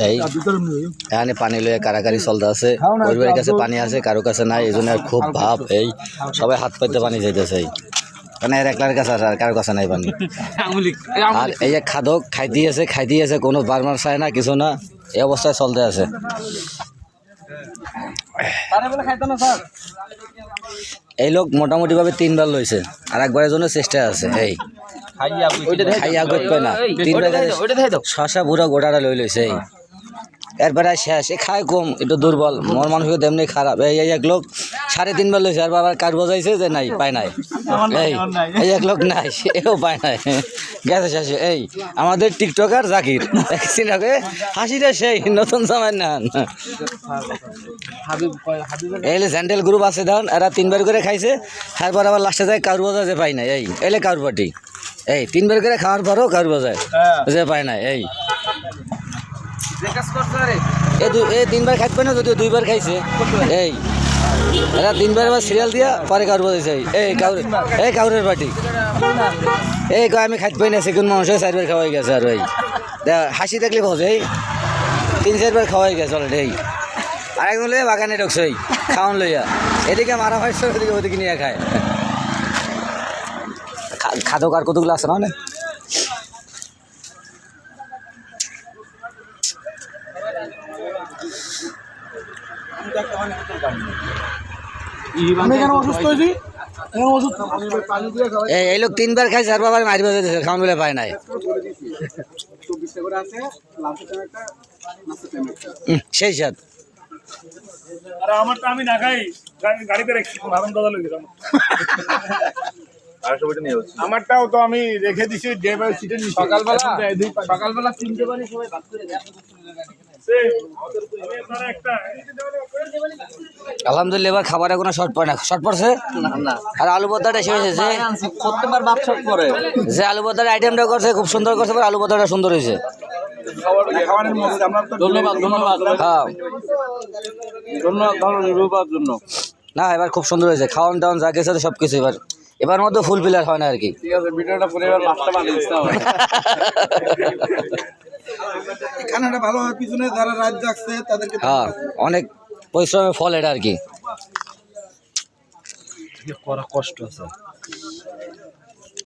এই এখানে পানি লয়ে কারাকারি চলতে আছে, পরিবারের কাছে পানি আছে, কারো কাছে নাই, এই জন্য খুব ভাব। এই সবাই হাত পাইতে পানি যাইতেছে, মানে এর একলার কাছে আছে, আর কারো কাছে নাই পানি। আর এই যে খাদক খাইতে আছে, কোনো বারমার চায় না, কিছু না, এই অবস্থায় চলতে আছে। এই লোক মোটামুটি ভাবে 3 বার লইছে, আর একবারের জন্য চেষ্টা আছে। এই খাইয়া গত কয় না, 3 বার শশা বুড়া গোটাটা লই লইছে। এই এরপরে শেষ, খায় কম, একটু দুর্বল, মন মানুষকে তেমনি খারাপ। এই এক লোক 3.5 বার লইছে, আর বাবার কার বোঝাইছে যে নাই, পায় নাই। এই এক লোক নাই, এও পায় নাই, গেছে শেষে। এই আমাদের টিকটকার জাকির হাসিটা সেই নতুন সময় না। এই স্যান্ডেল গ্রুপ আছে ধন, এরা 3 বার করে খাইছে, তারপর আবার লাস্টে যায় কারু বোঝা যে পাই নাই। এই এলে কারু পার্টি, এই 3 বার করে খাওয়ার পরও কারু বোঝায় যে পায় নাই। এই 3 বার খাইতে পাই না, যদিও 2 বার খাইছে। এই এরা 3 বার আবার সিরিয়াল দিয়া পরে কারু বোঝাইছে। এই কাউরের পার্টি, এই আমি খাইতে পাই না, সেকেন্ড মানুষের 4 বার খাওয়াই গেছে। আর এই হাসি দেখলে বোঝে, এই 3-4 বার খাওয়াই গেছে অলরেডি। এই আরেকজন লইয়া বাগানে ঢুকছে, এই খাওয়ান লইয়া, এদিকে মারা ভাইছে, ওদিকে ওদিকে নিয়ে খায়। খাদক আর কতগুলো আছে না? এই লোক 3 বার খাইছে, আর বাবার মারি বাজাইছে, খাওয়ান বলে পায় নাই। সেই সাথ আমি না খাই, গাড়িতে রেখে আমারটাও তো আমি রেখে দিছি ড্রাইভার সিটে নিচে। সকালবেলা 3টে বারে সবাই ভাত করে দেয়। আলহামদুলিল্লাহ এবার খাবারে কোনো শর্ট পড়ে না, শর্ট পড়ছে না। আর আলু ভর্তাটা শেষ হয়েছে, প্রত্যেকবার ভাত শর্ট করে। যে আলু ভর্তার আইটেমটা করছে খুব সুন্দর করছে, আলু ভর্তাটা সুন্দর হয়েছে। ধন্যবাদ ধন্যবাদ, হ্যাঁ ধন্যবাদ জন্য। না এবার খুব সুন্দর হয়েছে, খাওয়ান টাওয়ান যা গেছে সব কিছু। এবার মধ্যে ফুল পিলার হয় না আর কি। ঠিক আছে, ভিডিওটা পরে এবার লাস্টটা বানিয়ে দিতে হবে। খানাটা ভালো হওয়ার পিছনে যারা রাত জাগছে তাদেরকে হ্যাঁ অনেক পরিশ্রমের ফল এটা আর কি। করা কষ্ট আছে।